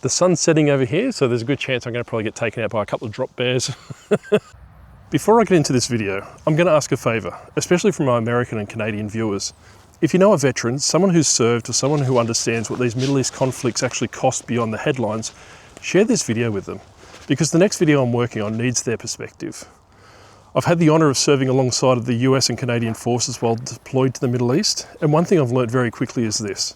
The sun's setting over here, so there's a good chance I'm going to probably get taken out by a couple of drop bears. Before I get into this video, I'm going to ask a favour, especially from my American and Canadian viewers. If you know a veteran, someone who's served, or someone who understands what these Middle East conflicts actually cost beyond the headlines, share this video with them, because the next video I'm working on needs their perspective. I've had the honour of serving alongside of the US and Canadian forces while deployed to the Middle East, and one thing I've learnt very quickly is this.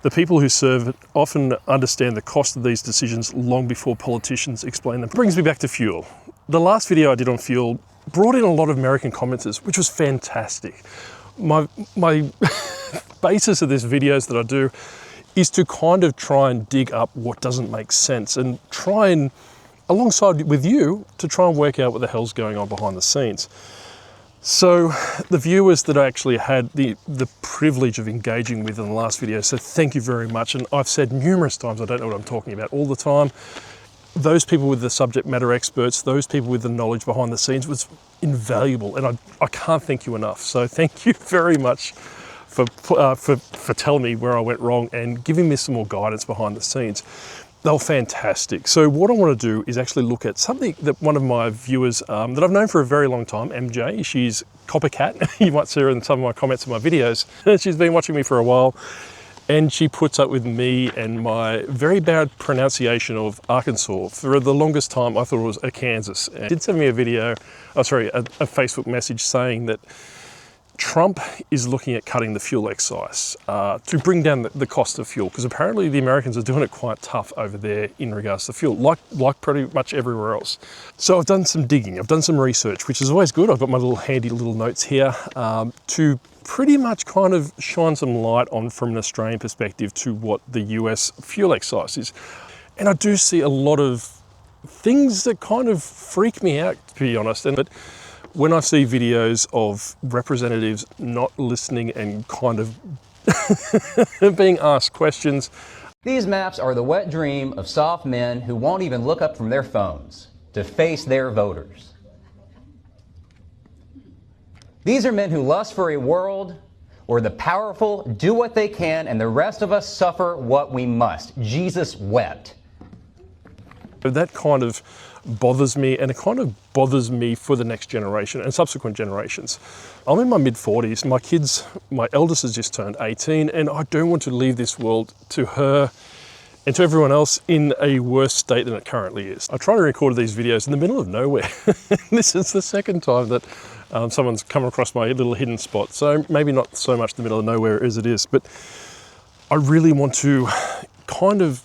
The people who serve often understand the cost of these decisions long before politicians explain them. It brings me back to fuel. The last video I did on fuel brought in a lot of American commenters, which was fantastic. My basis of these videos that I do is to kind of try and dig up what doesn't make sense and try and, alongside with you, to try and work out what the hell's going on behind the scenes. So the viewers that I actually had the privilege of engaging with in the last video, so thank you very much. And I've said numerous times, I don't know what I'm talking about all the time. Those people with the subject matter experts, those people with the knowledge behind the scenes was invaluable, and I can't thank you enough. So thank you very much for telling me where I went wrong and giving me some more guidance behind the scenes. They were fantastic. So what I want to do is actually look at something that one of my viewers that I've known for a very long time, MJ, she's Coppercat. You might see her in some of my comments on my videos. She's been watching me for a while. And she puts up with me and my very bad pronunciation of Arkansas. For the longest time, I thought it was Arkansas. And she did send me a Facebook message saying that Trump is looking at cutting the fuel excise to bring down the cost of fuel, because apparently the Americans are doing it quite tough over there in regards to fuel, like pretty much everywhere else. So I've done some digging, I've done some research, which is always good. I've got my handy little notes here to pretty much kind of shine some light on, from an Australian perspective, to what the US fuel excise is. And I do see a lot of things that kind of freak me out, to be honest. But when I see videos of representatives not listening and kind of being asked questions. These maps are the wet dream of soft men who won't even look up from their phones to face their voters. These are men who lust for a world where the powerful do what they can and the rest of us suffer what we must. Jesus wept. That kind of bothers me, and it kind of bothers me for the next generation and subsequent generations. I'm in my mid-40s. My kids, my eldest has just turned 18, and I don't want to leave this world to her and to everyone else in a worse state than it currently is. I try to record these videos in the middle of nowhere. This is the second time that someone's come across my little hidden spot. So maybe not so much the middle of nowhere as it is, but I really want to kind of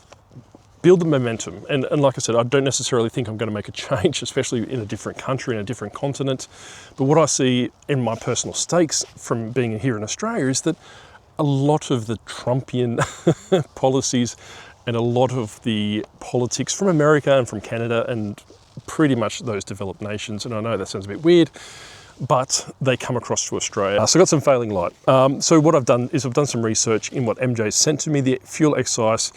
build the momentum. And like I said, I don't necessarily think I'm going to make a change, especially in a different country, in a different continent. But what I see in my personal stakes from being here in Australia is that a lot of the Trumpian policies and a lot of the politics from America and from Canada and pretty much those developed nations, and I know that sounds a bit weird, but they come across to Australia. So I got some failing light. So what I've done is I've done some research in what MJ sent to me, the fuel excise.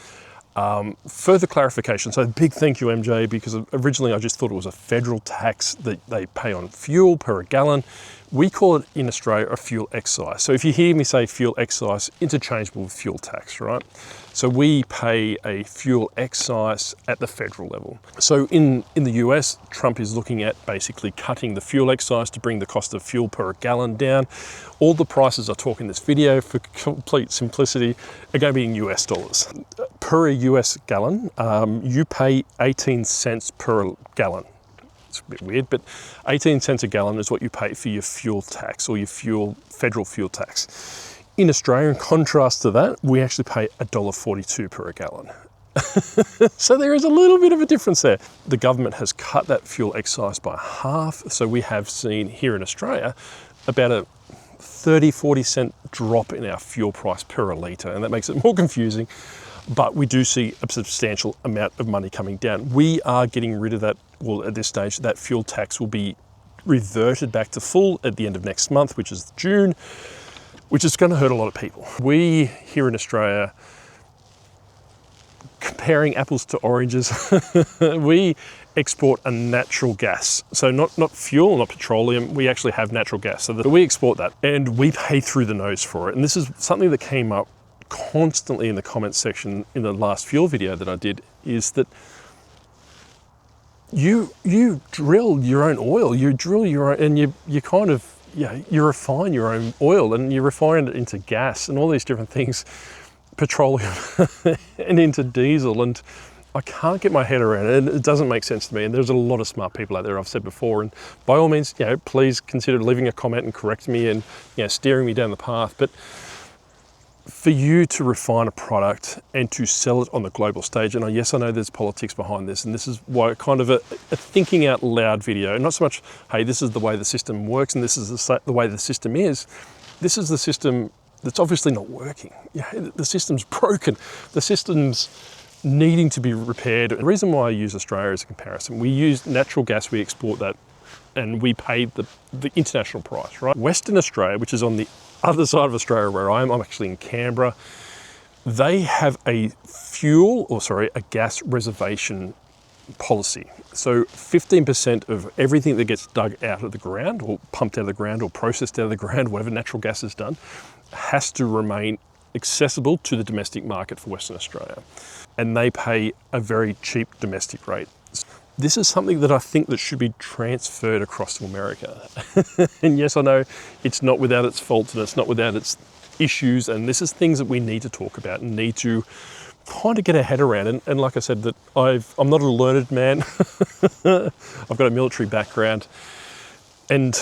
Further clarification, so big thank you MJ, because originally I just thought it was a federal tax that they pay on fuel per gallon. We call it in Australia a fuel excise. So if you hear me say fuel excise, interchangeable with fuel tax, right? So we pay a fuel excise at the federal level. So in the US, Trump is looking at basically cutting the fuel excise to bring the cost of fuel per gallon down. All the prices I talk in this video, for complete simplicity, are going to be in US dollars. Per a US gallon, you pay 18 cents per gallon. It's a bit weird, but 18 cents a gallon is what you pay for your fuel tax, or your federal fuel tax. In Australia, in contrast to that, we actually pay $1.42 per gallon. So there is a little bit of a difference there. The government has cut that fuel excise by half. So we have seen here in Australia about a 30-40 cent drop in our fuel price per litre, and that makes it more confusing. But we do see a substantial amount of money coming down. We are getting rid of that. Well, at this stage, that fuel tax will be reverted back to full at the end of next month, which is June, which is going to hurt a lot of people. We here in Australia, comparing apples to oranges, we export a natural gas. So not fuel, not petroleum, we actually have natural gas. So we export that and we pay through the nose for it. And this is something that came up constantly in the comments section in the last fuel video that I did is that you drill your own oil, you drill your own, and you kind of, you refine your own oil and you refine it into gas and all these different things, petroleum and into diesel. And I can't get my head around it, and it doesn't make sense to me. And there's a lot of smart people out there, I've said before, and by all means, please consider leaving a comment and correcting me and steering me down the path. But for you to refine a product and to sell it on the global stage, and yes, I know there's politics behind this, and this is why kind of a thinking out loud video, not so much, hey, this is the way the system works and this is the way the system is. This is the system that's obviously not working. The system's broken. The system's needing to be repaired. The reason why I use Australia as a comparison, we use natural gas, we export that, and we pay the international price, right? Western Australia, which is on the other side of Australia where I'm actually in Canberra, they have a gas reservation policy. So 15% of everything that gets dug out of the ground or pumped out of the ground or processed out of the ground, whatever natural gas is done, has to remain accessible to the domestic market for Western Australia. And they pay a very cheap domestic rate. This is something that I think that should be transferred across to America. And yes, I know it's not without its faults and it's not without its issues, and this is things that we need to talk about and need to kind of get our head around. And like I said, that I'm not a learned man. I've got a military background, and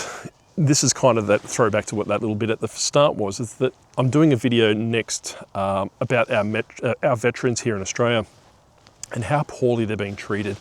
this is kind of that throwback to what that little bit at the start was, is that I'm doing a video next about our veterans here in Australia and how poorly they're being treated.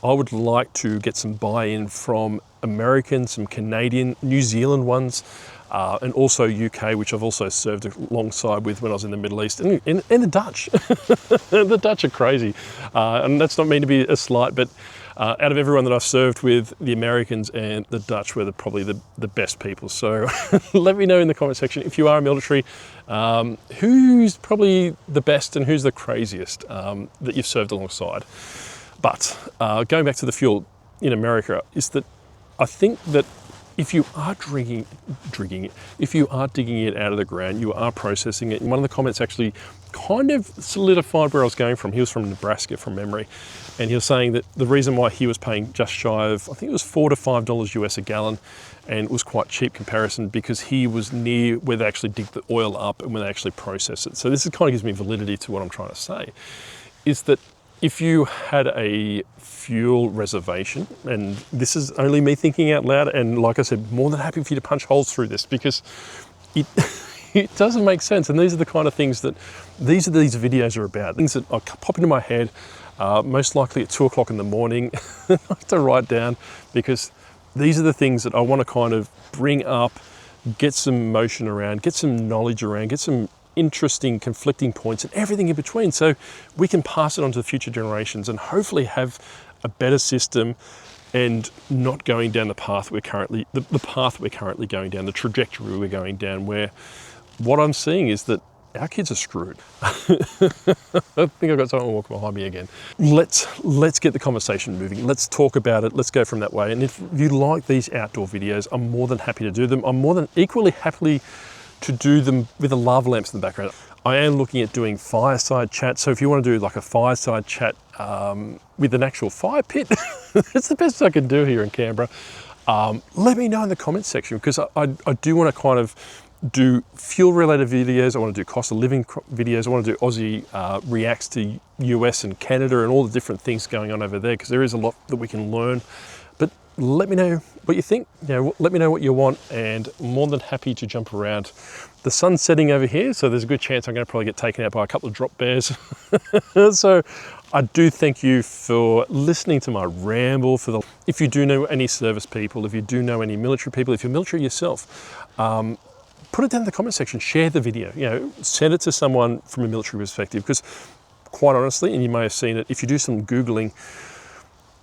I would like to get some buy-in from American, some Canadian, New Zealand ones, and also UK, which I've also served alongside with when I was in the Middle East, and the Dutch. The Dutch are crazy. And that's not meant to be a slight, but out of everyone that I've served with, the Americans and the Dutch were probably the best people. So let me know in the comment section, if you are military, who's probably the best and who's the craziest that you've served alongside. But going back to the fuel in America, is that I think that if you are if you are digging it out of the ground, you are processing it. And one of the comments actually kind of solidified where I was going from. He was from Nebraska from memory. And he was saying that the reason why he was paying just shy of, I think it was $4 to $5 US a gallon, and it was quite cheap comparison because he was near where they actually dig the oil up and where they actually process it. So this kind of gives me validity to what I'm trying to say, is that if you had a fuel reservation, and this is only me thinking out loud, and like I said, more than happy for you to punch holes through this because it doesn't make sense. And these are the kind of things that these videos are about. Things that pop into my head, most likely at 2 o'clock in the morning, I have to write down, because these are the things that I want to kind of bring up, get some motion around, get some knowledge around, get some interesting conflicting points and everything in between, so we can pass it on to the future generations and hopefully have a better system and not going down the path we're currently going down, the trajectory we're going down, where what I'm seeing is that our kids are screwed. I think I've got someone walking behind me again. Let's get the conversation moving. Let's talk about it. Let's go from that way. And if you like these outdoor videos, I'm more than happy to do them. I'm more than equally happily to do them with the lava lamps in the background. I am looking at doing fireside chat. So if you want to do like a fireside chat with an actual fire pit, it's the best I can do here in Canberra. Let me know in the comments section, because I do want to kind of do fuel related videos. I want to do cost of living videos. I want to do Aussie reacts to US and Canada and all the different things going on over there, because there is a lot that we can learn. But let me know what you think. Let me know what you want, and I'm more than happy to jump around. The sun's setting over here, so there's a good chance I'm going to probably get taken out by a couple of drop bears. So I do thank you for listening to my ramble. If you do know any service people, if you do know any military people, if you're military yourself, put it down in the comment section. Share the video. Send it to someone from a military perspective, because quite honestly, and you may have seen it if you do some Googling,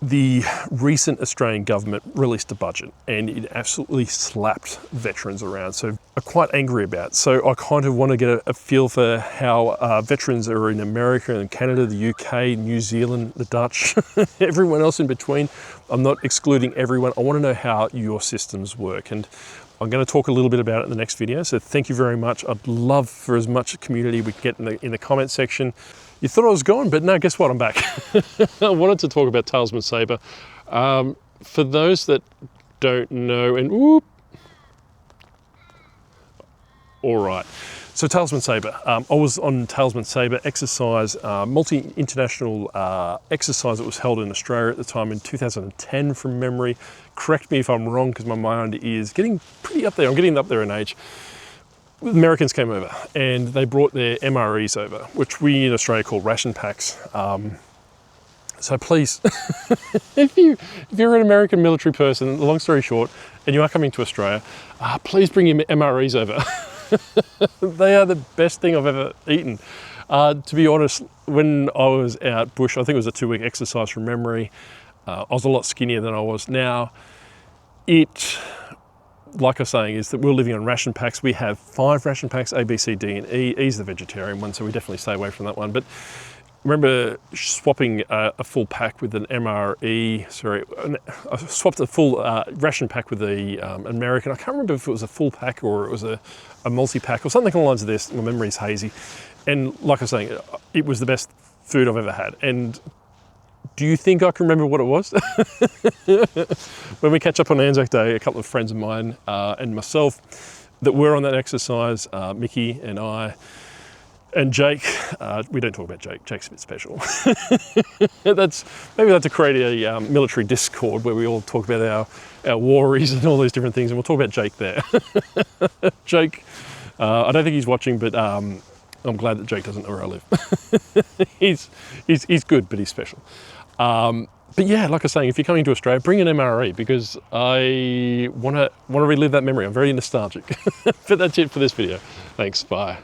the recent Australian government released a budget and it absolutely slapped veterans around. So I'm quite angry about it. So I kind of want to get a feel for how veterans are in America and Canada, the UK, New Zealand, the Dutch, everyone else in between. I'm not excluding everyone. I want to know how your systems work. And I'm going to talk a little bit about it in the next video, so thank you very much. I'd love for as much community we can get in the comment section. You thought I was gone, but no, guess what? I'm back. I wanted to talk about Talisman Sabre. For those that don't know, and whoop, all right. So Talisman Sabre, I was on Talisman Sabre exercise, multi-international exercise that was held in Australia at the time in 2010 from memory. Correct me if I'm wrong, because my mind is getting pretty up there. I'm getting up there in age. Americans came over and they brought their MREs over, which we in Australia call ration packs. So please, if you're an American military person, long story short, and you are coming to Australia, please bring your MREs over. They are the best thing I've ever eaten. To be honest, when I was out bush, I think it was a 2-week exercise from memory, I was a lot skinnier than I was now. Like I was saying, is that we're living on ration packs. We have 5 ration packs, A, B, C, D, and E. E's the vegetarian one, so we definitely stay away from that one. But remember swapping a full pack with an MRE, I swapped a full ration pack with the American. I can't remember if it was a full pack or it was a multi-pack or something along the lines of this. My memory's hazy. And like I was saying, it was the best food I've ever had. And do you think I can remember what it was? When we catch up on Anzac Day, a couple of friends of mine and myself that were on that exercise, Mickey and I, and Jake, we don't talk about Jake. Jake's a bit special. Maybe that's to create a military discord where we all talk about our worries and all these different things, and we'll talk about Jake there. Jake, I don't think he's watching, but I'm glad that Jake doesn't know where I live. He's good, but he's special. But yeah, like I was saying, if you're coming to Australia, bring an MRE, because I want to relive that memory. I'm very nostalgic. But that's it for this video. Thanks, bye.